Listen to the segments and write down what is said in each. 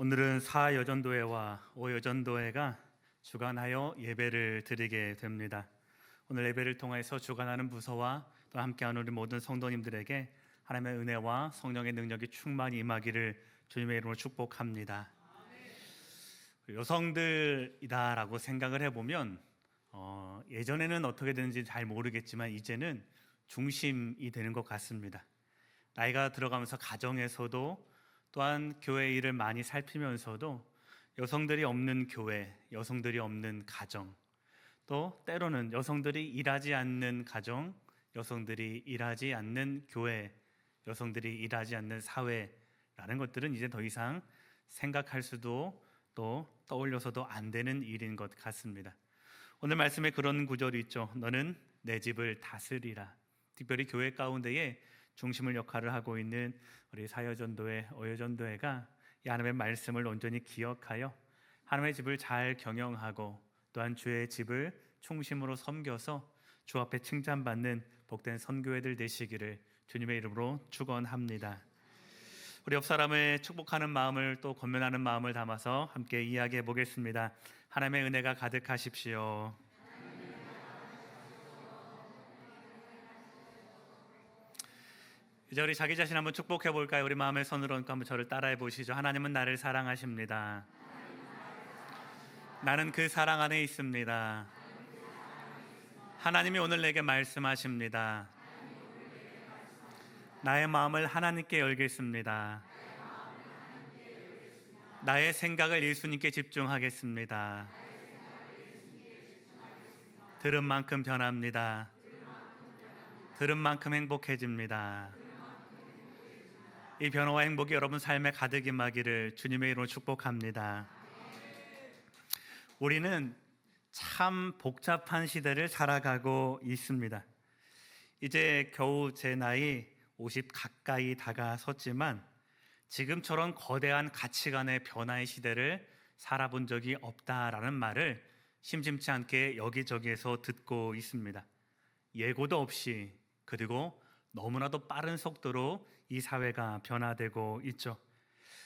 오늘은 사여전도회와 오여전도회가 주관하여 예배를 드리게 됩니다. 오늘 예배를 통해서 주관하는 부서와 또 함께하는 우리 모든 성도님들에게 하나님의 은혜와 성령의 능력이 충만히 임하기를 주님의 이름으로 축복합니다. 여성들이다라고 생각을 해보면 예전에는 어떻게 되는지 잘 모르겠지만 이제는 중심이 되는 것 같습니다. 나이가 들어가면서 가정에서도 또한 교회 일을 많이 살피면서도 여성들이 없는 교회, 여성들이 없는 가정, 또 때로는 여성들이 일하지 않는 가정, 여성들이 일하지 않는 교회, 여성들이 일하지 않는 사회라는 것들은 이제 더 이상 생각할 수도 또 떠올려서도 안 되는 일인 것 같습니다. 오늘 말씀에 그런 구절이 있죠. 너는 내 집을 다스리라. 특별히 교회 가운데에 중심을 역할을 하고 있는 우리 사여전도회, 오여전도회가 이 하나님의 말씀을 온전히 기억하여 하나님의 집을 잘 경영하고 또한 주의 집을 충심으로 섬겨서 주 앞에 칭찬받는 복된 선교회들 되시기를 주님의 이름으로 축원합니다. 우리 옆 사람을 축복하는 마음을 또 권면하는 마음을 담아서 함께 이야기해 보겠습니다. 하나님의 은혜가 가득하십시오. 이제 우리 자기 자신 한번 축복해 볼까요? 우리 마음의 손으로 한번 저를 따라해 보시죠. 하나님은 나를 사랑하십니다. 나는 그 사랑 안에 있습니다. 하나님이 오늘 내게 말씀하십니다. 나의 마음을 하나님께 열겠습니다. 나의 생각을 예수님께 집중하겠습니다. 들은 만큼 변합니다. 들은 만큼 행복해집니다. 이 변화와 행복이 여러분 삶에 가득 임하기를 주님의 이름으로 축복합니다. 우리는 참 복잡한 시대를 살아가고 있습니다. 이제 겨우 제 나이 50 가까이 다가섰지만 지금처럼 거대한 가치관의 변화의 시대를 살아본 적이 없다라는 말을 심심치 않게 여기저기에서 듣고 있습니다. 예고도 없이, 그리고 너무나도 빠른 속도로 이 사회가 변화되고 있죠.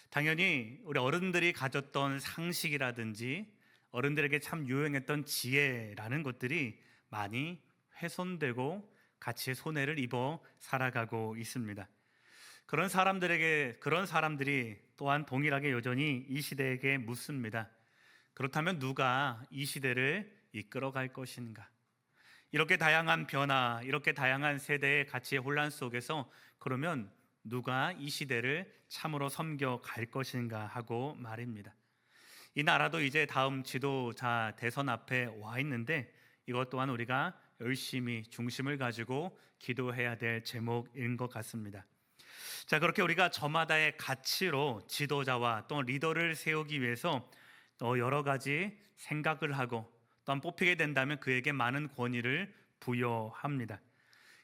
당연히 우리 어른들이 가졌던 상식이라든지 어른들에게 참 유행했던 지혜라는 것들이 많이 훼손되고 가치의 손해를 입어 살아가고 있습니다. 그런 사람들이 또한 동일하게 여전히 이 시대에게 묻습니다. 그렇다면 누가 이 시대를 이끌어갈 것인가? 이렇게 다양한 변화, 이렇게 다양한 세대의 가치의 혼란 속에서 그러면 누가 이 시대를 참으로 섬겨갈 것인가 하고 말입니다. 이 나라도 이제 다음 지도자 대선 앞에 와 있는데 이것 또한 우리가 열심히 중심을 가지고 기도해야 될 제목인 것 같습니다. 자, 그렇게 우리가 저마다의 가치로 지도자와 또 리더를 세우기 위해서 여러 가지 생각을 하고 또한 뽑히게 된다면 그에게 많은 권위를 부여합니다.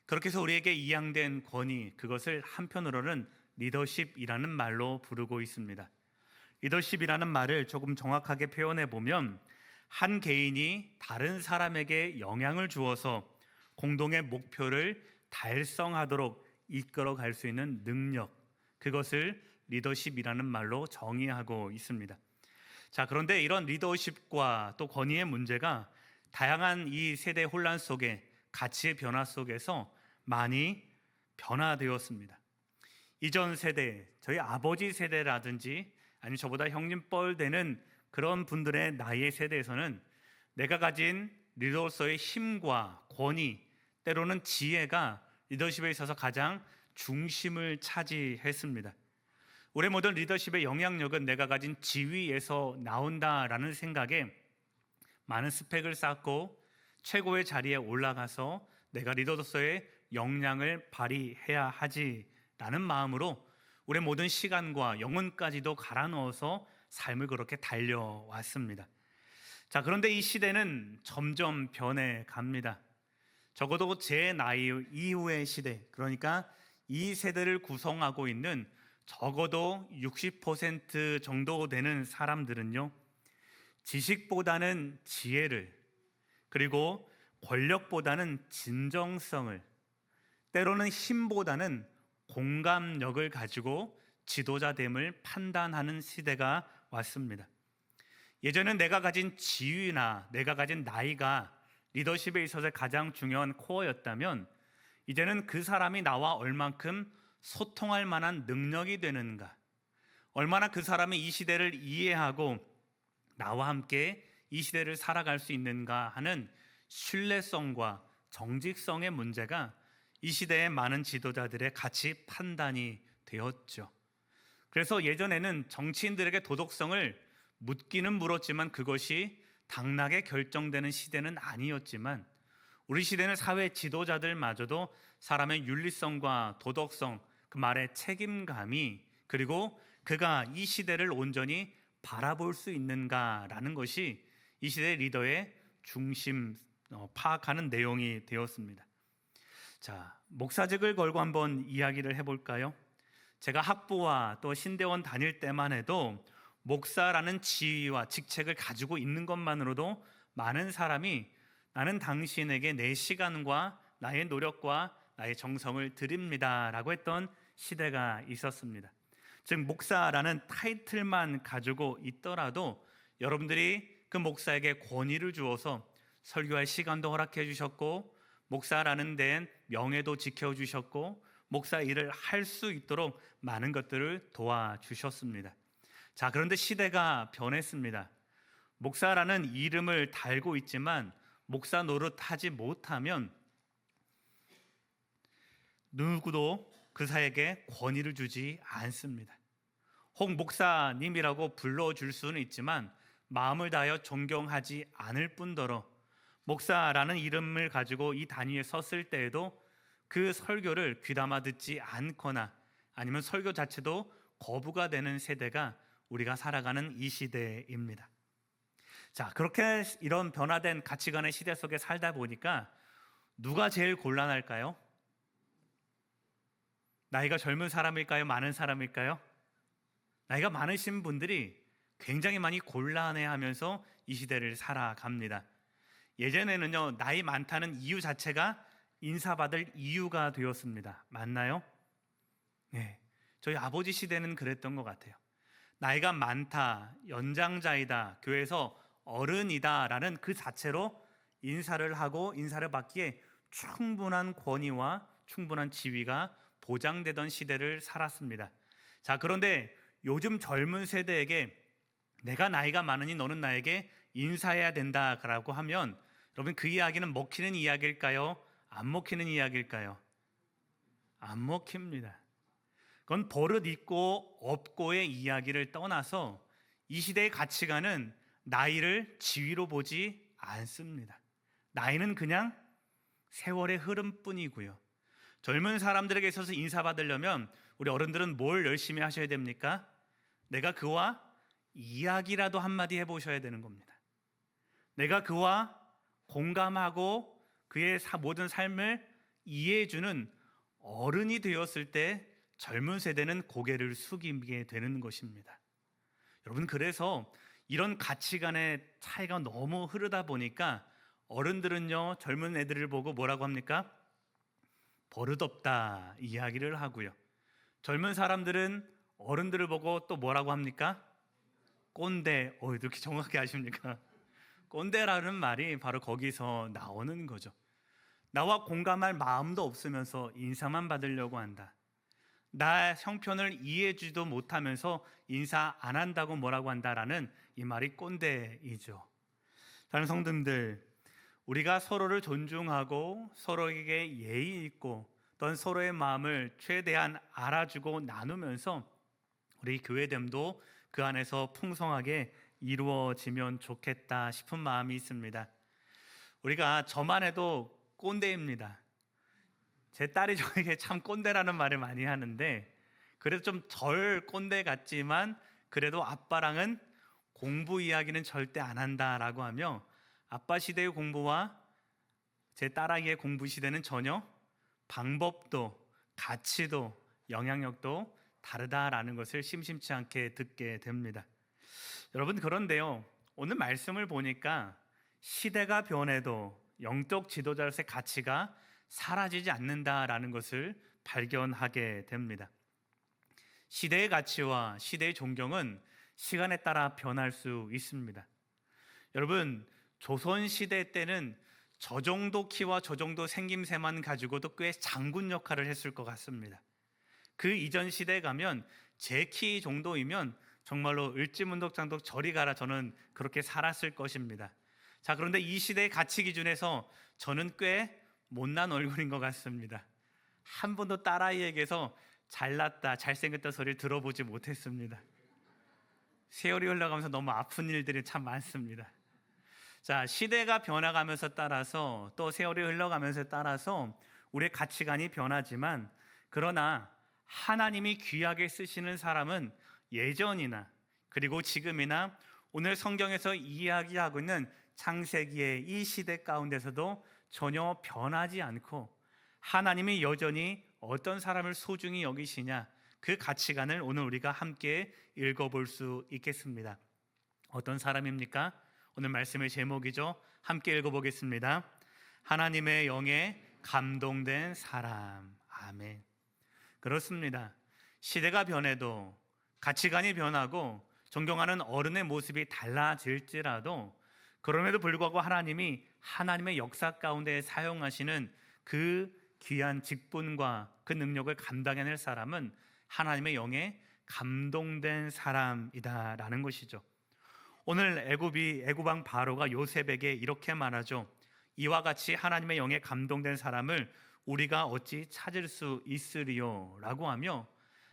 그렇게 해서 우리에게 이양된 권위, 그것을 한편으로는 리더십이라는 말로 부르고 있습니다. 리더십이라는 말을 조금 정확하게 표현해 보면 한 개인이 다른 사람에게 영향을 주어서 공동의 목표를 달성하도록 이끌어 갈 수 있는 능력, 그것을 리더십이라는 말로 정의하고 있습니다. 자, 그런데 이런 리더십과 또 권위의 문제가 다양한 이 세대 혼란 속에, 가치의 변화 속에서 많이 변화되었습니다. 이전 세대, 저희 아버지 세대라든지 아니 저보다 형님뻘 되는 그런 분들의 나이의 세대에서는 내가 가진 리더로서의 힘과 권위, 때로는 지혜가 리더십에 있어서 가장 중심을 차지했습니다. 우리 모든 리더십의 영향력은 내가 가진 지위에서 나온다라는 생각에 많은 스펙을 쌓고 최고의 자리에 올라가서 내가 리더로서의 역량을 발휘해야 하지라는 마음으로 우리 모든 시간과 영혼까지도 갈아 넣어서 삶을 그렇게 달려왔습니다. 자, 그런데 이 시대는 점점 변해갑니다. 적어도 제 나이 이후의 시대, 그러니까 이 세대를 구성하고 있는 적어도 60% 정도 되는 사람들은요, 지식보다는 지혜를, 그리고 권력보다는 진정성을, 때로는 힘보다는 공감력을 가지고 지도자됨을 판단하는 시대가 왔습니다. 예전엔 내가 가진 지위나 내가 가진 나이가 리더십에 있어서 가장 중요한 코어였다면, 이제는 그 사람이 나와 얼만큼 소통할 만한 능력이 되는가, 얼마나 그 사람이 이 시대를 이해하고 나와 함께 이 시대를 살아갈 수 있는가 하는 신뢰성과 정직성의 문제가 이 시대의 많은 지도자들의 가치 판단이 되었죠. 그래서 예전에는 정치인들에게 도덕성을 묻기는 물었지만 그것이 당락에 결정되는 시대는 아니었지만, 우리 시대는 사회 지도자들마저도 사람의 윤리성과 도덕성, 그 말의 책임감이, 그리고 그가 이 시대를 온전히 바라볼 수 있는가라는 것이 이 시대 리더의 중심 파악하는 내용이 되었습니다. 자, 목사직을 걸고 한번 이야기를 해볼까요? 제가 학부와 또 신대원 다닐 때만 해도 목사라는 지위와 직책을 가지고 있는 것만으로도 많은 사람이 나는 당신에게 내 시간과 나의 노력과 나의 정성을 드립니다 라고 했던 시대가 있었습니다. 즉, 목사라는 타이틀만 가지고 있더라도 여러분들이 그 목사에게 권위를 주어서 설교할 시간도 허락해 주셨고, 목사라는 데엔 명예도 지켜주셨고, 목사 일을 할 수 있도록 많은 것들을 도와주셨습니다. 자, 그런데 시대가 변했습니다. 목사라는 이름을 달고 있지만 목사 노릇하지 못하면 누구도 그사에게 권위를 주지 않습니다. 혹 목사님이라고 불러줄 수는 있지만 마음을 다하여 존경하지 않을 뿐더러 목사라는 이름을 가지고 이 단위에 섰을 때에도 그 설교를 귀담아 듣지 않거나 아니면 설교 자체도 거부가 되는 세대가 우리가 살아가는 이 시대입니다. 자, 그렇게 이런 변화된 가치관의 시대 속에 살다 보니까 누가 제일 곤란할까요? 나이가 젊은 사람일까요? 많은 사람일까요? 나이가 많으신 분들이 굉장히 많이 곤란해하면서 이 시대를 살아갑니다. 예전에는요, 나이 많다는 이유 자체가 인사받을 이유가 되었습니다. 맞나요? 네, 저희 아버지 시대는 그랬던 것 같아요. 나이가 많다, 연장자이다, 교회에서 어른이다 라는 그 자체로 인사를 하고 인사를 받기에 충분한 권위와 충분한 지위가 보장되던 시대를 살았습니다. 자, 그런데 요즘 젊은 세대에게 내가 나이가 많으니 너는 나에게 인사해야 된다라고 하면, 여러분, 그 이야기는 먹히는 이야기일까요? 안 먹히는 이야기일까요? 안 먹힙니다. 그건 버릇 있고 없고의 이야기를 떠나서 이 시대의 가치관은 나이를 지위로 보지 않습니다. 나이는 그냥 세월의 흐름뿐이고요. 젊은 사람들에게 있어서 인사받으려면 우리 어른들은 뭘 열심히 하셔야 됩니까? 내가 그와 이야기라도 한마디 해보셔야 되는 겁니다. 내가 그와 공감하고 그의 모든 삶을 이해해주는 어른이 되었을 때 젊은 세대는 고개를 숙이게 되는 것입니다. 여러분, 그래서 이런 가치관의 차이가 너무 흐르다 보니까 어른들은요, 젊은 애들을 보고 뭐라고 합니까? 버릇없다 이야기를 하고요. 젊은 사람들은 어른들을 보고 또 뭐라고 합니까? 꼰대. 이렇게 정확히 아십니까? 꼰대라는 말이 바로 거기서 나오는 거죠. 나와 공감할 마음도 없으면서 인사만 받으려고 한다. 나 형편을 이해해주지도 못하면서 인사 안 한다고 뭐라고 한다라는 이 말이 꼰대이죠. 다른 성도님들, 우리가 서로를 존중하고 서로에게 예의 있고 또한 서로의 마음을 최대한 알아주고 나누면서 우리 교회됨도 그 안에서 풍성하게 이루어지면 좋겠다 싶은 마음이 있습니다. 우리가 저만 해도 꼰대입니다. 제 딸이 저에게 참 꼰대라는 말을 많이 하는데, 그래도 좀 덜 꼰대 같지만 그래도 아빠랑은 공부 이야기는 절대 안 한다라고 하며, 아빠 시대의 공부와 제 딸아이의 공부 시대는 전혀 방법도 가치도 영향력도 다르다라는 것을 심심치 않게 듣게 됩니다. 여러분, 그런데요, 오늘 말씀을 보니까 시대가 변해도 영적 지도자로서의 가치가 사라지지 않는다라는 것을 발견하게 됩니다. 시대의 가치와 시대의 존경은 시간에 따라 변할 수 있습니다. 여러분, 조선시대 때는 저 정도 키와 저 정도 생김새만 가지고도 꽤 장군 역할을 했을 것 같습니다. 그 이전 시대에 가면 제 키 정도이면 정말로 을지문덕장독 저리 가라, 저는 그렇게 살았을 것입니다. 자, 그런데 이 시대의 가치 기준에서 저는 꽤 못난 얼굴인 것 같습니다. 한 번도 딸아이에게서 잘났다, 잘생겼다 소리를 들어보지 못했습니다. 세월이 흘러가면서 너무 아픈 일들이 참 많습니다. 자, 시대가 변화가면서 따라서, 또 세월이 흘러가면서 따라서 우리의 가치관이 변하지만, 그러나 하나님이 귀하게 쓰시는 사람은 예전이나 그리고 지금이나 오늘 성경에서 이야기하고 있는 창세기의 이 시대 가운데서도 전혀 변하지 않고, 하나님이 여전히 어떤 사람을 소중히 여기시냐, 그 가치관을 오늘 우리가 함께 읽어볼 수 있겠습니다. 어떤 사람입니까? 오늘 말씀의 제목이죠. 함께 읽어보겠습니다. 하나님의 영에 감동된 사람. 아멘. 그렇습니다. 시대가 변해도, 가치관이 변하고, 존경하는 어른의 모습이 달라질지라도, 그럼에도 불구하고 하나님이 하나님의 역사 가운데 사용하시는 그 귀한 직분과 그 능력을 감당해낼 사람은 하나님의 영에 감동된 사람이다라는 것이죠. 오늘 애굽왕 바로가 요셉에게 이렇게 말하죠. 이와 같이 하나님의 영에 감동된 사람을 우리가 어찌 찾을 수 있으리요? 라고 하며,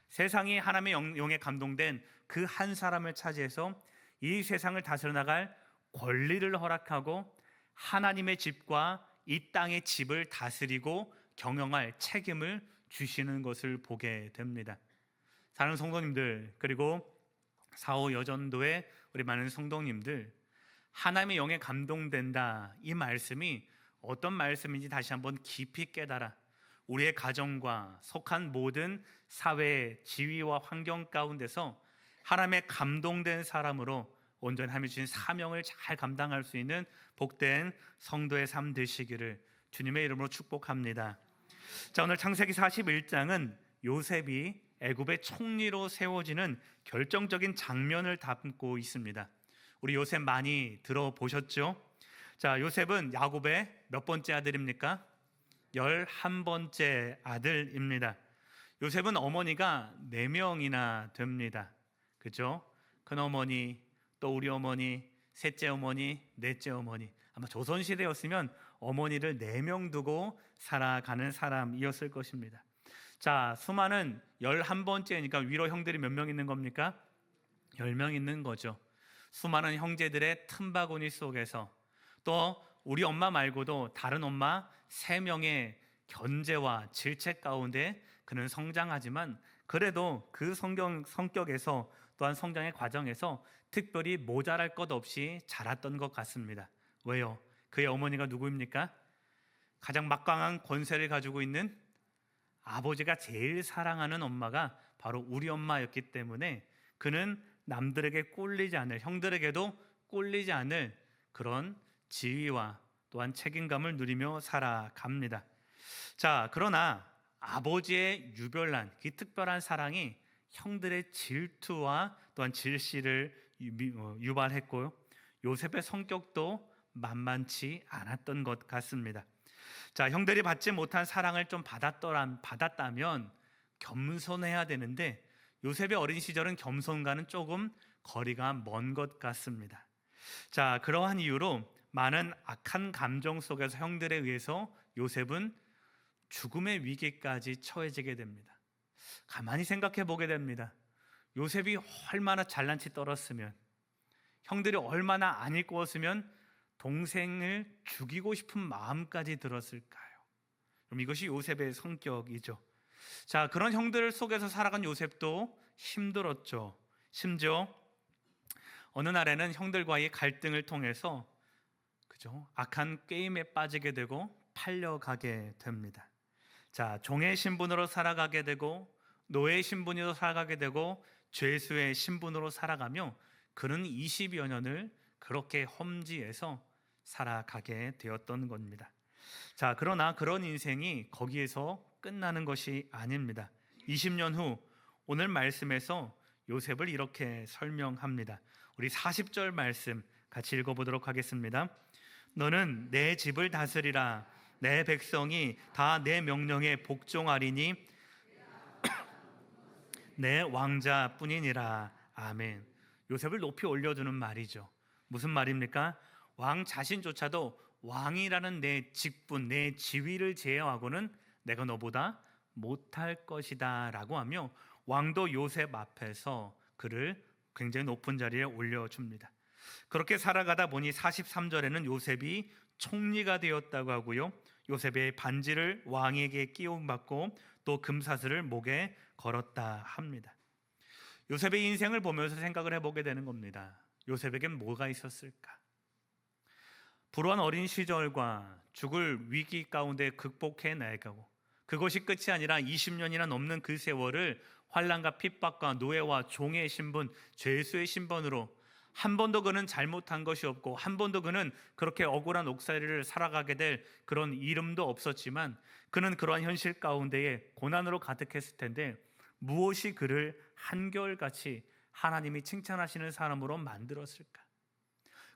세상이 하나님의 영에 감동된 그 한 사람을 차지해서 이 세상을 다스려 나갈 권리를 허락하고, 하나님의 집과 이 땅의 집을 다스리고 경영할 책임을 주시는 것을 보게 됩니다. 사랑하는 성도님들, 그리고 사호 여전도의 우리 많은 성도님들, 하나님의 영에 감동된다, 이 말씀이 어떤 말씀인지 다시 한번 깊이 깨달아 우리의 가정과 속한 모든 사회의 지위와 환경 가운데서 하나님의 감동된 사람으로 온전함이 주신 사명을 잘 감당할 수 있는 복된 성도의 삶 되시기를 주님의 이름으로 축복합니다. 자, 오늘 창세기 41장은 요셉이 애굽의 총리로 세워지는 결정적인 장면을 담고 있습니다. 우리 요셉 많이 들어보셨죠? 자, 요셉은 야곱의 몇 번째 아들입니까? 11번째 아들입니다. 요셉은 어머니가 4명이나 됩니다. 그죠? 큰어머니, 또 우리 어머니, 셋째 어머니, 넷째 어머니. 아마 조선시대였으면 어머니를 4명 두고 살아가는 사람이었을 것입니다. 자, 수많은 11번째니까 위로 형들이 몇 명 있는 겁니까? 10명 있는 거죠. 수많은 형제들의 틈바구니 속에서, 또 우리 엄마 말고도 다른 엄마 3명의 견제와 질책 가운데 그는 성장하지만, 그래도 그 성격에서 또한 성장의 과정에서 특별히 모자랄 것 없이 자랐던 것 같습니다. 왜요? 그의 어머니가 누구입니까? 가장 막강한 권세를 가지고 있는, 아버지가 제일 사랑하는 엄마가 바로 우리 엄마였기 때문에 그는 남들에게 꼴리지 않을, 형들에게도 꼴리지 않을 그런 지위와 또한 책임감을 누리며 살아갑니다. 자, 그러나 아버지의 유별난, 그 특별한 사랑이 형들의 질투와 또한 질시를 유발했고요, 요셉의 성격도 만만치 않았던 것 같습니다. 자, 형들이 받지 못한 사랑을 좀 받았다면 겸손해야 되는데, 요셉의 어린 시절은 겸손과는 조금 거리가 먼 것 같습니다. 자, 그러한 이유로 많은 악한 감정 속에서 형들에 의해서 요셉은 죽음의 위기까지 처해지게 됩니다. 가만히 생각해 보게 됩니다. 요셉이 얼마나 잘난 체 떨었으면, 형들이 얼마나 안 이꾸었으면 동생을 죽이고 싶은 마음까지 들었을까요? 그럼 이것이 요셉의 성격이죠. 자, 그런 형들 속에서 살아간 요셉도 힘들었죠. 심지어 어느 날에는 형들과의 갈등을 통해서, 그죠, 악한 게임에 빠지게 되고 팔려가게 됩니다. 자, 종의 신분으로 살아가게 되고, 노예 신분으로 살아가게 되고, 죄수의 신분으로 살아가며 그는 20여 년을 그렇게 험지에서 살아가게 되었던 겁니다. 자, 그러나 그런 인생이 거기에서 끝나는 것이 아닙니다. 20년 후 오늘 말씀에서 요셉을 이렇게 설명합니다. 우리 40절 말씀 같이 읽어보도록 하겠습니다. 너는 내 집을 다스리라. 내 백성이 다 내 명령에 복종하리니 내 왕자뿐이니라. 아멘. 요셉을 높이 올려두는 말이죠. 무슨 말입니까? 왕 자신조차도 왕이라는 내 직분, 내 지위를 제어하고는 내가 너보다 못할 것이다 라고 하며 왕도 요셉 앞에서 그를 굉장히 높은 자리에 올려줍니다. 그렇게 살아가다 보니 43절에는 요셉이 총리가 되었다고 하고요, 요셉의 반지를 왕에게 끼움받고 또 금사슬을 목에 걸었다 합니다. 요셉의 인생을 보면서 생각을 해보게 되는 겁니다. 요셉에겐 뭐가 있었을까? 불우한 어린 시절과 죽을 위기 가운데 극복해내고, 그것이 끝이 아니라 20년이나 넘는 그 세월을 환난과 핍박과 노예와 종의 신분, 죄수의 신분으로 한 번도 그는 잘못한 것이 없고 한 번도 그는 그렇게 억울한 옥살이를 살아가게 될 그런 이름도 없었지만, 그는 그러한 현실 가운데에 고난으로 가득했을 텐데 무엇이 그를 한결같이 하나님이 칭찬하시는 사람으로 만들었을까?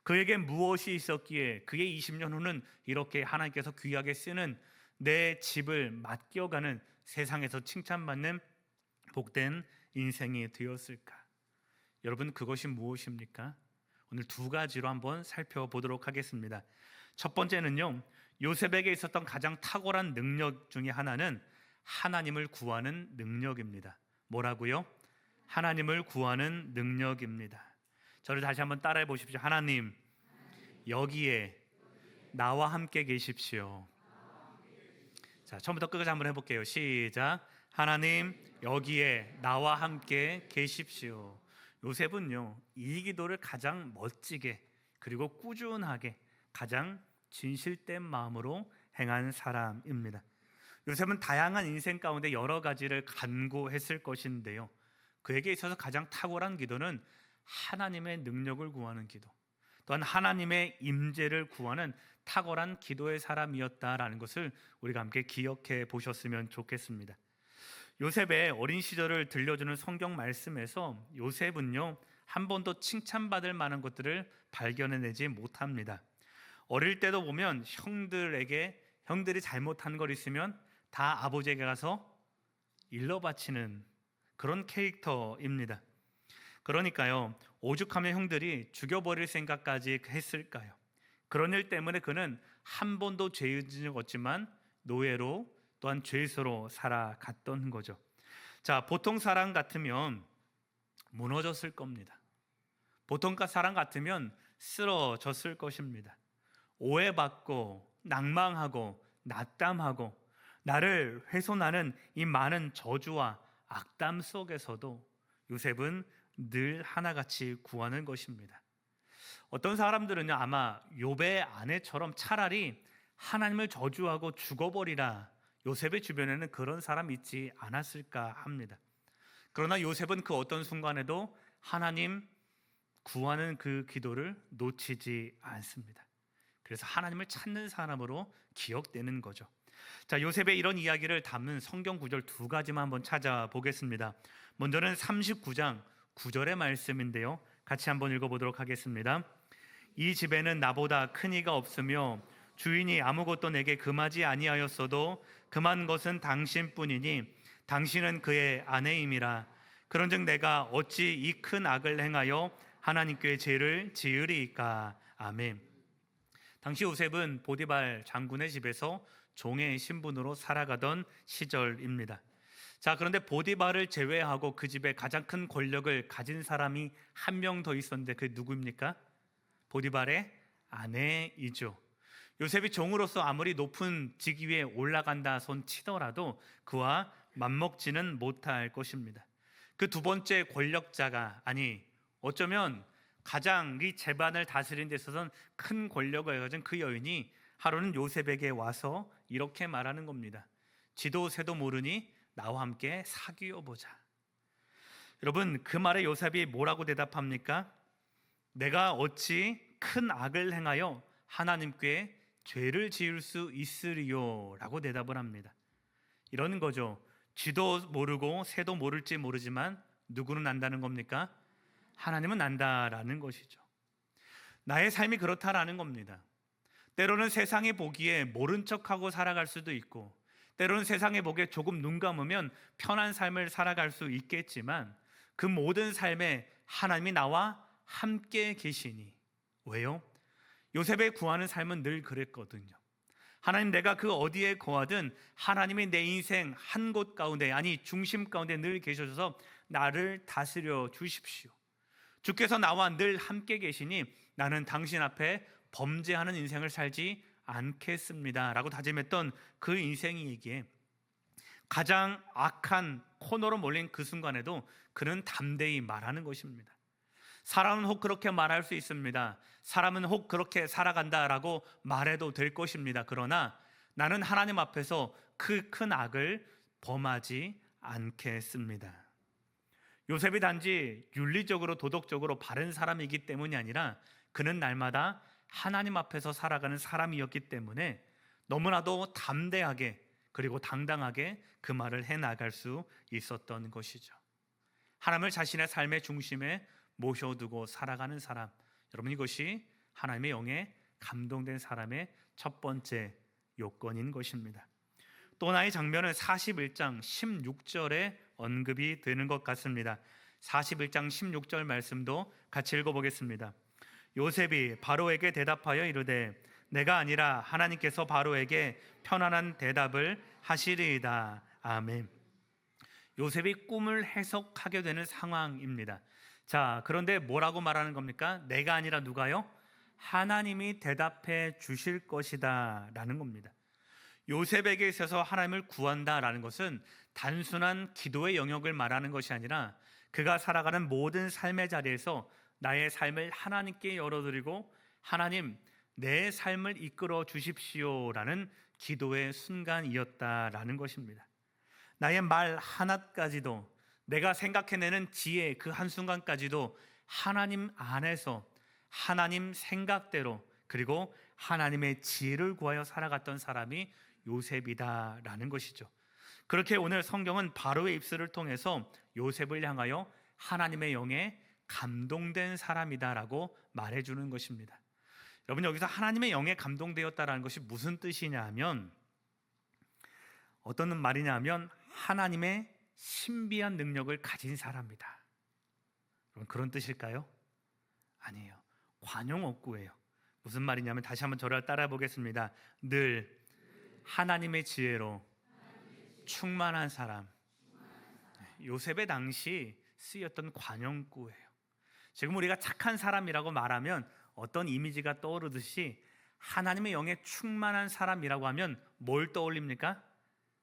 그에게 무엇이 있었기에 그의 20년 후는 이렇게 하나님께서 귀하게 쓰는 내 집을 맡겨가는, 세상에서 칭찬받는 복된 인생이 되었을까? 여러분, 그것이 무엇입니까? 오늘 두 가지로 한번 살펴보도록 하겠습니다. 첫 번째는요, 요셉에게 있었던 가장 탁월한 능력 중에 하나는 하나님을 구하는 능력입니다. 뭐라고요? 하나님을 구하는 능력입니다. 저를 다시 한번 따라해 보십시오. 하나님, 여기에 나와 함께 계십시오. 자, 처음부터 끝까지 한번 해볼게요. 시작. 하나님, 여기에 나와 함께 계십시오. 요셉은요, 이 기도를 가장 멋지게 그리고 꾸준하게 가장 진실된 마음으로 행한 사람입니다. 요셉은 다양한 인생 가운데 여러 가지를 간구했을 것인데요, 그에게 있어서 가장 탁월한 기도는 하나님의 능력을 구하는 기도, 또한 하나님의 임재를 구하는 탁월한 기도의 사람이었다라는 것을 우리가 함께 기억해 보셨으면 좋겠습니다. 요셉의 어린 시절을 들려주는 성경 말씀에서 요셉은요, 한 번도 칭찬받을 만한 것들을 발견해내지 못합니다. 어릴 때도 보면 형들이 잘못한 걸 있으면 다 아버지에게 가서 일러 바치는 그런 캐릭터입니다. 그러니까요, 오죽하면 형들이 죽여버릴 생각까지 했을까요? 그런 일 때문에 그는 한 번도 죄 지은 적 없지만 노예로 또한 죄수로 살아갔던 거죠. 자, 보통 사람 같으면 무너졌을 겁니다. 보통 사람 같으면 쓰러졌을 것입니다. 오해받고 낙망하고 낙담하고 나를 훼손하는 이 많은 저주와 악담 속에서도 요셉은 늘 하나같이 구하는 것입니다. 어떤 사람들은요, 아마 욥의 아내처럼 차라리 하나님을 저주하고 죽어버리라, 요셉의 주변에는 그런 사람이 있지 않았을까 합니다. 그러나 요셉은 그 어떤 순간에도 하나님 구하는 그 기도를 놓치지 않습니다. 그래서 하나님을 찾는 사람으로 기억되는 거죠. 자, 요셉의 이런 이야기를 담은 성경 구절 두 가지만 한번 찾아보겠습니다. 먼저는 39장 9절의 말씀인데요, 같이 한번 읽어보도록 하겠습니다. 이 집에는 나보다 큰 이가 없으며 주인이 아무것도 내게 금하지 아니하였어도 금한 것은 당신뿐이니 당신은 그의 아내임이라. 그런즉 내가 어찌 이 큰 악을 행하여 하나님께 죄를 지으리이까. 아멘. 당시 요셉은 보디발 장군의 집에서 종의 신분으로 살아가던 시절입니다. 자, 그런데 보디발을 제외하고 그 집에 가장 큰 권력을 가진 사람이 한 명 더 있었는데 그게 누구입니까? 보디발의 아내이죠. 요셉이 종으로서 아무리 높은 직위 위에 올라간다 손 치더라도 그와 맞먹지는 못할 것입니다. 그 두 번째 권력자가, 아니 어쩌면 가장 이 집안을 다스리는 데 있어서는 큰 권력을 가진 그 여인이 하루는 요셉에게 와서 이렇게 말하는 겁니다. 지도 새도 모르니 나와 함께 사귀어 보자. 여러분, 그 말에 요셉이 뭐라고 대답합니까? 내가 어찌 큰 악을 행하여 하나님께 죄를 지을 수 있으리요 라고 대답을 합니다. 이러는 거죠. 쥐도 모르고 새도 모를지 모르지만 누구는 안다는 겁니까? 하나님은 안다라는 것이죠. 나의 삶이 그렇다라는 겁니다. 때로는 세상이 보기에 모른 척하고 살아갈 수도 있고, 때로는 세상에 보기에 조금 눈 감으면 편한 삶을 살아갈 수 있겠지만, 그 모든 삶에 하나님이 나와 함께 계시니. 왜요? 요셉의 구하는 삶은 늘 그랬거든요. 하나님, 내가 그 어디에 거하든 하나님이 내 인생 한 곳 가운데, 아니 중심 가운데 늘 계셔서 나를 다스려 주십시오. 주께서 나와 늘 함께 계시니 나는 당신 앞에 범죄하는 인생을 살지 않겠습니다 라고 다짐했던 그 인생이기에 가장 악한 코너로 몰린 그 순간에도 그는 담대히 말하는 것입니다. 사람은 혹 그렇게 말할 수 있습니다. 사람은 혹 그렇게 살아간다라고 말해도 될 것입니다. 그러나 나는 하나님 앞에서 그 큰 악을 범하지 않겠습니다. 요셉이 단지 윤리적으로 도덕적으로 바른 사람이기 때문이 아니라 그는 날마다 하나님 앞에서 살아가는 사람이었기 때문에 너무나도 담대하게 그리고 당당하게 그 말을 해나갈 수 있었던 것이죠. 하나님을 자신의 삶의 중심에 모셔두고 살아가는 사람, 여러분, 이것이 하나님의 영에 감동된 사람의 첫 번째 요건인 것입니다. 또 하나의 장면은 41장 16절에 언급이 되는 것 같습니다. 41장 16절 말씀도 같이 읽어보겠습니다. 요셉이 바로에게 대답하여 이르되 내가 아니라 하나님께서 바로에게 편안한 대답을 하시리이다. 아멘. 요셉이 꿈을 해석하게 되는 상황입니다. 자, 그런데 뭐라고 말하는 겁니까? 내가 아니라 누가요? 하나님이 대답해 주실 것이다 라는 겁니다. 요셉에게 있어서 하나님을 구한다라는 것은 단순한 기도의 영역을 말하는 것이 아니라 그가 살아가는 모든 삶의 자리에서 나의 삶을 하나님께 열어드리고 하나님, 내 삶을 이끌어 주십시오라는 기도의 순간이었다라는 것입니다. 나의 말 하나까지도, 내가 생각해내는 지혜 그 한순간까지도 하나님 안에서 하나님 생각대로 그리고 하나님의 지혜를 구하여 살아갔던 사람이 요셉이다라는 것이죠. 그렇게 오늘 성경은 바로의 입술을 통해서 요셉을 향하여 하나님의 영에 감동된 사람이다라고 말해주는 것입니다. 여러분, 여기서 하나님의 영에 감동되었다라는 것이 무슨 뜻이냐 하면, 어떤 말이냐 하면 하나님의 신비한 능력을 가진 사람이다. 여러분, 그런 뜻일까요? 아니에요. 관용어구예요. 무슨 말이냐면, 다시 한번 저를 따라 보겠습니다. 늘 하나님의 지혜로 충만한 사람. 요셉의 당시 쓰였던 관용구예요. 지금 우리가 착한 사람이라고 말하면 어떤 이미지가 떠오르듯이 하나님의 영에 충만한 사람이라고 하면 뭘 떠올립니까?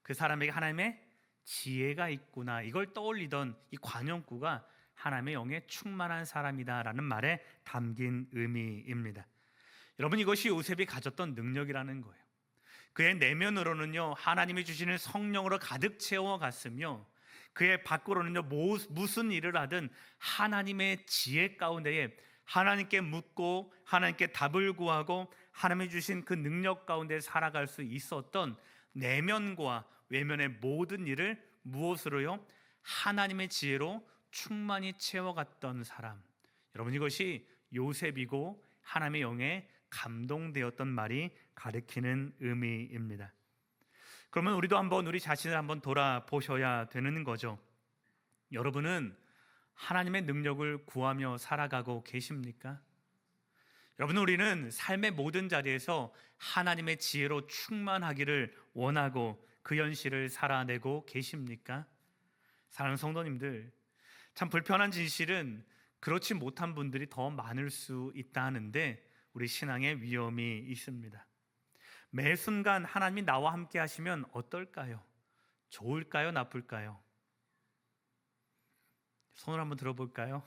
그 사람에게 하나님의 지혜가 있구나, 이걸 떠올리던 이 관용구가 하나님의 영에 충만한 사람이다라는 말에 담긴 의미입니다. 여러분, 이것이 요셉이 가졌던 능력이라는 거예요. 그의 내면으로는요 하나님이 주시는 성령으로 가득 채워갔으며 그의 밖으로는요 무슨 일을 하든 하나님의 지혜 가운데에 하나님께 묻고 하나님께 답을 구하고 하나님이 주신 그 능력 가운데 살아갈 수 있었던 내면과 외면의 모든 일을 무엇으로요? 하나님의 지혜로 충만히 채워갔던 사람. 여러분, 이것이 요셉이고 하나님의 영에 감동되었던 말이 가리키는 의미입니다. 그러면 우리도 한번 우리 자신을 한번 돌아보셔야 되는 거죠. 여러분은 하나님의 능력을 구하며 살아가고 계십니까? 여러분, 우리는 삶의 모든 자리에서 하나님의 지혜로 충만하기를 원하고 그 현실을 살아내고 계십니까? 사랑하는 성도님들, 참 불편한 진실은 그렇지 못한 분들이 더 많을 수 있다는데 우리 신앙의 위험이 있습니다. 매 순간 하나님이 나와 함께 하시면 어떨까요? 좋을까요? 나쁠까요? 손을 한번 들어볼까요?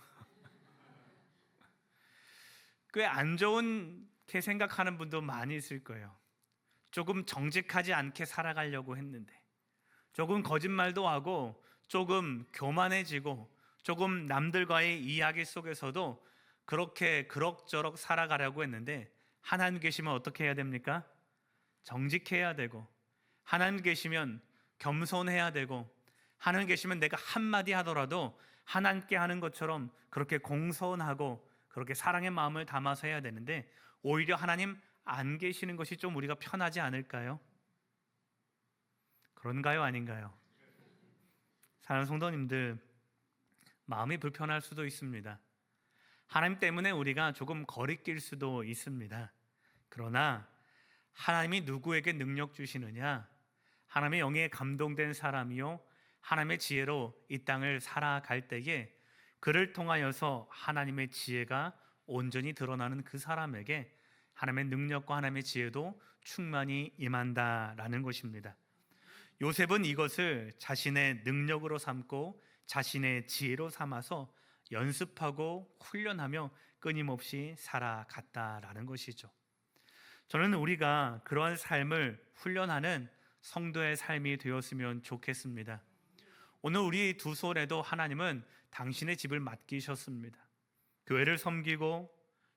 꽤 안 좋게 생각하는 분도 많이 있을 거예요. 조금 정직하지 않게 살아가려고 했는데, 조금 거짓말도 하고 조금 교만해지고 조금 남들과의 이야기 속에서도 그렇게 그럭저럭 살아가려고 했는데, 하나님 계시면 어떻게 해야 됩니까? 정직해야 되고, 하나님 계시면 겸손해야 되고, 하나님 계시면 내가 한마디 하더라도 하나님께 하는 것처럼 그렇게 공손하고 그렇게 사랑의 마음을 담아서 해야 되는데 오히려 하나님 안 계시는 것이 좀 우리가 편하지 않을까요? 그런가요? 아닌가요? 사랑하는 성도님들, 마음이 불편할 수도 있습니다. 하나님 때문에 우리가 조금 거리낄 수도 있습니다. 그러나 하나님이 누구에게 능력 주시느냐? 하나님의 영에 감동된 사람이요 하나님의 지혜로 이 땅을 살아갈 때에 그를 통하여서 하나님의 지혜가 온전히 드러나는 그 사람에게 하나님의 능력과 하나님의 지혜도 충만히 임한다라는 것입니다. 요셉은 이것을 자신의 능력으로 삼고 자신의 지혜로 삼아서 연습하고 훈련하며 끊임없이 살아갔다라는 것이죠. 저는 우리가 그러한 삶을 훈련하는 성도의 삶이 되었으면 좋겠습니다. 오늘 우리 두 손에도 하나님은 당신의 집을 맡기셨습니다. 교회를 섬기고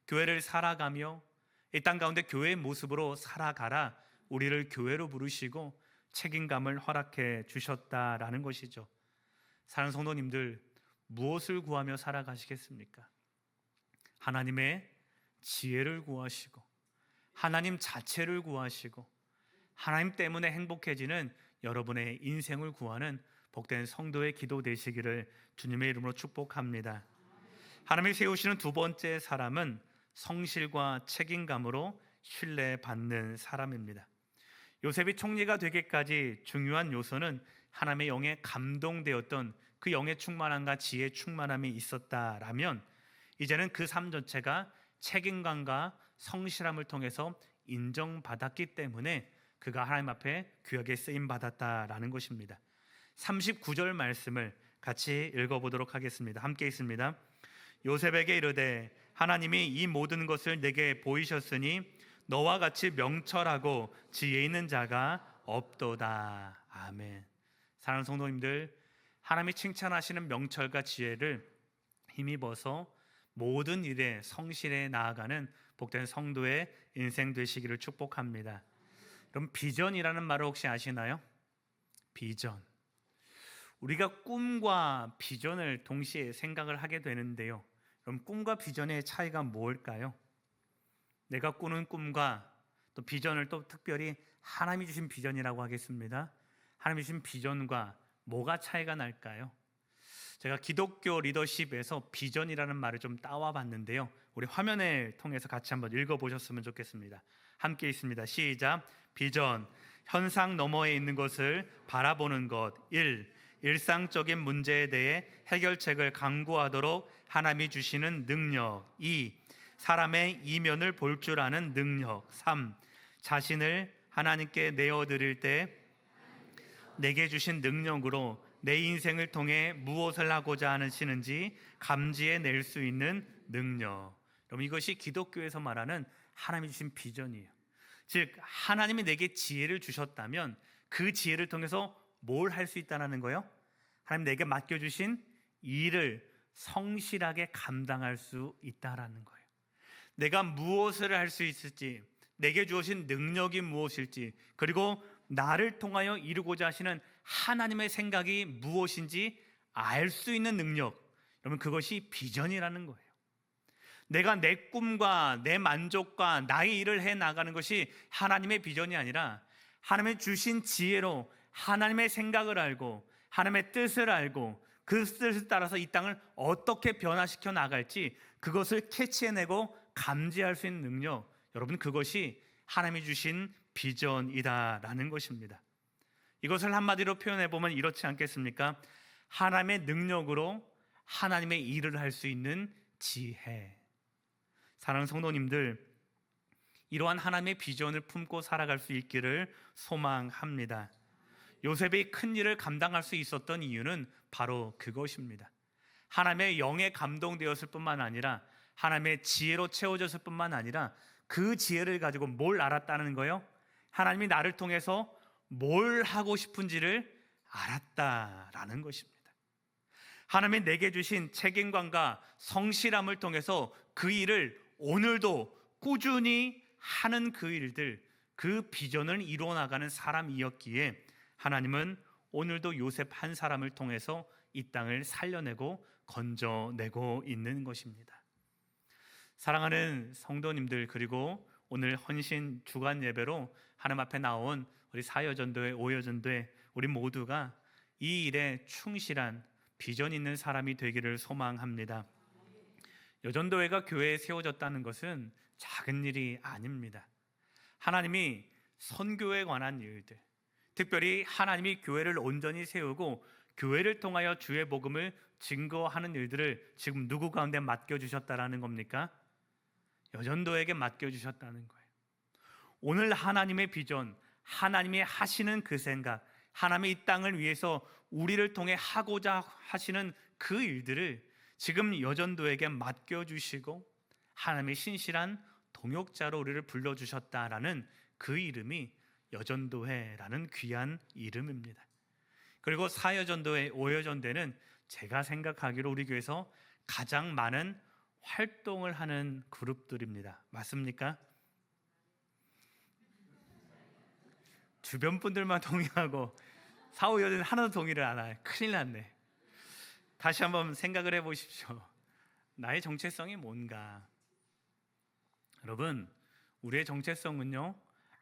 교회를 살아가며 이 땅 가운데 교회의 모습으로 살아가라 우리를 교회로 부르시고 책임감을 허락해 주셨다라는 것이죠. 사랑하는 성도님들, 무엇을 구하며 살아가시겠습니까? 하나님의 지혜를 구하시고 하나님 자체를 구하시고 하나님 때문에 행복해지는 여러분의 인생을 구하는 복된 성도의 기도 되시기를 주님의 이름으로 축복합니다. 하나님이 세우시는 두 번째 사람은 성실과 책임감으로 신뢰받는 사람입니다. 요셉이 총리가 되기까지 중요한 요소는 하나님의 영에 감동되었던 그 영의 충만함과 지혜의 충만함이 있었다라면 이제는 그 삶 전체가 책임감과 성실함을 통해서 인정받았기 때문에 그가 하나님 앞에 귀하게 쓰임받았다라는 것입니다. 39절 말씀을 같이 읽어보도록 하겠습니다. 함께 있습니다. 요셉에게 이르되 하나님이 이 모든 것을 내게 보이셨으니 너와 같이 명철하고 지혜 있는 자가 없도다. 아멘. 사랑하는 성도님들, 하나님이 칭찬하시는 명철과 지혜를 힘입어서 모든 일에 성실해 나아가는 복된 성도의 인생 되시기를 축복합니다. 그럼 비전이라는 말을 혹시 아시나요? 비전. 우리가 꿈과 비전을 동시에 생각을 하게 되는데요. 그럼 꿈과 비전의 차이가 뭘까요? 내가 꾸는 꿈과 또 비전을 또 특별히 하나님이 주신 비전이라고 하겠습니다. 하나님이 주신 비전과 뭐가 차이가 날까요? 제가 기독교 리더십에서 비전이라는 말을 좀 따와 봤는데요. 우리 화면을 통해서 같이 한번 읽어보셨으면 좋겠습니다. 함께 있습니다. 시작. 비전, 현상 너머에 있는 것을 바라보는 것. 1. 일상적인 문제에 대해 해결책을 강구하도록 하나님이 주시는 능력. 2. 사람의 이면을 볼 줄 아는 능력. 3. 자신을 하나님께 내어드릴 때 내게 주신 능력으로 내 인생을 통해 무엇을 하고자 하시는지 감지해낼 수 있는 능력. 그럼 이것이 기독교에서 말하는 하나님이 주신 비전이에요. 즉 하나님이 내게 지혜를 주셨다면 그 지혜를 통해서 뭘 할 수 있다는 거예요? 하나님 내게 맡겨주신 일을 성실하게 감당할 수 있다라는 거예요. 내가 무엇을 할 수 있을지, 내게 주어진 능력이 무엇일지, 그리고 나를 통하여 이루고자 하시는 하나님의 생각이 무엇인지 알 수 있는 능력. 여러분, 그것이 비전이라는 거예요. 내가 내 꿈과 내 만족과 나의 일을 해 나가는 것이 하나님의 비전이 아니라 하나님의 주신 지혜로 하나님의 생각을 알고 하나님의 뜻을 알고 그 뜻을 따라서 이 땅을 어떻게 변화시켜 나갈지 그것을 캐치해내고 감지할 수 있는 능력. 여러분, 그것이 하나님이 주신 비전이다라는 것입니다. 이것을 한마디로 표현해 보면 이렇지 않겠습니까? 하나님의 능력으로 하나님의 일을 할 수 있는 지혜. 사랑하는 성도님들, 이러한 하나님의 비전을 품고 살아갈 수 있기를 소망합니다. 요셉이 큰 일을 감당할 수 있었던 이유는 바로 그것입니다. 하나님의 영에 감동되었을 뿐만 아니라 하나님의 지혜로 채워졌을 뿐만 아니라 그 지혜를 가지고 뭘 알았다는 거예요? 하나님이 나를 통해서 뭘 하고 싶은지를 알았다라는 것입니다. 하나님이 내게 주신 책임감과 성실함을 통해서 그 일을 오늘도 꾸준히 하는 그 일들, 그 비전을 이루어 나가는 사람이었기에 하나님은 오늘도 요셉 한 사람을 통해서 이 땅을 살려내고 건져내고 있는 것입니다. 사랑하는 성도님들, 그리고 오늘 헌신 주간 예배로 하나님 앞에 나온 우리 사여전도회, 오여전도회 우리 모두가 이 일에 충실한 비전 있는 사람이 되기를 소망합니다. 여전도회가 교회에 세워졌다는 것은 작은 일이 아닙니다. 하나님이 선교에 관한 일들, 특별히 하나님이 교회를 온전히 세우고 교회를 통하여 주의 복음을 증거하는 일들을 지금 누구 가운데 맡겨주셨다라는 겁니까? 여전도에게 맡겨주셨다는 거예요. 오늘 하나님의 비전, 하나님이 하시는 그 생각, 하나님의 이 땅을 위해서 우리를 통해 하고자 하시는 그 일들을 지금 여전도에게 맡겨주시고 하나님의 신실한 동역자로 우리를 불러주셨다라는 그 이름이 여전도회라는 귀한 이름입니다. 그리고 사여전도회, 오여전도회는 제가 생각하기로 우리 교회에서 가장 많은 활동을 하는 그룹들입니다. 맞습니까? 주변 분들만 동의하고 사오여전 하나도 동의를 안 해요. 큰일 났네. 다시 한번 생각을 해보십시오. 나의 정체성이 뭔가? 여러분, 우리의 정체성은요,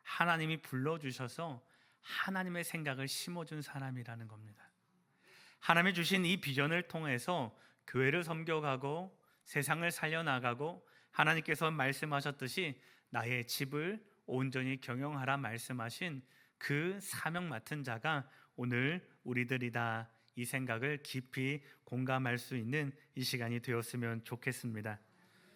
하나님이 불러주셔서 하나님의 생각을 심어준 사람이라는 겁니다. 하나님이 주신 이 비전을 통해서 교회를 섬겨가고 세상을 살려나가고 하나님께서 말씀하셨듯이 나의 집을 온전히 경영하라 말씀하신 그 사명 맡은 자가 오늘 우리들이다, 이 생각을 깊이 공감할 수 있는 이 시간이 되었으면 좋겠습니다.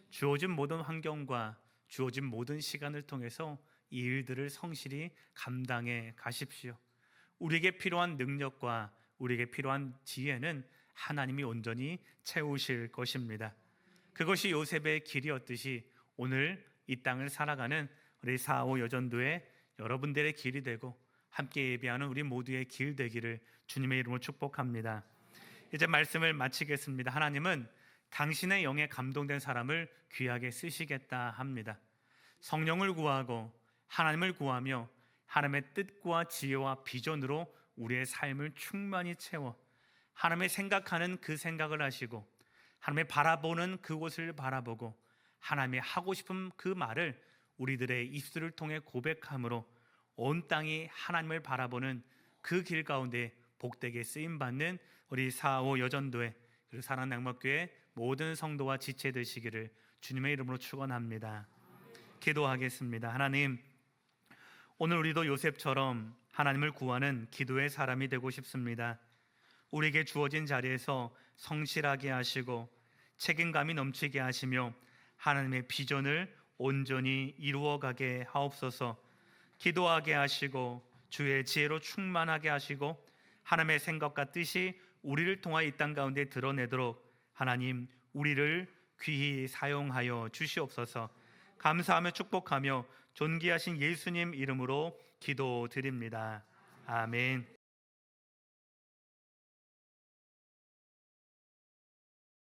주어진 모든 환경과 주어진 모든 시간을 통해서 이 일들을 성실히 감당해 가십시오. 우리에게 필요한 능력과 우리에게 필요한 지혜는 하나님이 온전히 채우실 것입니다. 그것이 요셉의 길이었듯이 오늘 이 땅을 살아가는 우리 사오 여전도의 여러분들의 길이 되고 함께 예배하는 우리 모두의 길 되기를 주님의 이름으로 축복합니다. 이제 말씀을 마치겠습니다. 하나님은 당신의 영에 감동된 사람을 귀하게 쓰시겠다 합니다. 성령을 구하고 하나님을 구하며 하나님의 뜻과 지혜와 비전으로 우리의 삶을 충만히 채워 하나님의 생각하는 그 생각을 하시고 하나님의 바라보는 그곳을 바라보고 하나님의 하고 싶은 그 말을 우리들의 입술을 통해 고백함으로 온 땅이 하나님을 바라보는 그 길 가운데 복되게 쓰임받는 우리 사오 여전도회 그리고 사랑하는 낙목교회 모든 성도와 지체 되시기를 주님의 이름으로 축원합니다. 기도하겠습니다. 하나님, 오늘 우리도 요셉처럼 하나님을 구하는 기도의 사람이 되고 싶습니다. 우리에게 주어진 자리에서 성실하게 하시고 책임감이 넘치게 하시며 하나님의 비전을 온전히 이루어가게 하옵소서. 기도하게 하시고 주의 지혜로 충만하게 하시고 하나님의 생각과 뜻이 우리를 통하여 이 땅 가운데 드러내도록 하나님 우리를 귀히 사용하여 주시옵소서. 감사하며 축복하며 존귀하신 예수님 이름으로 기도드립니다. 아멘.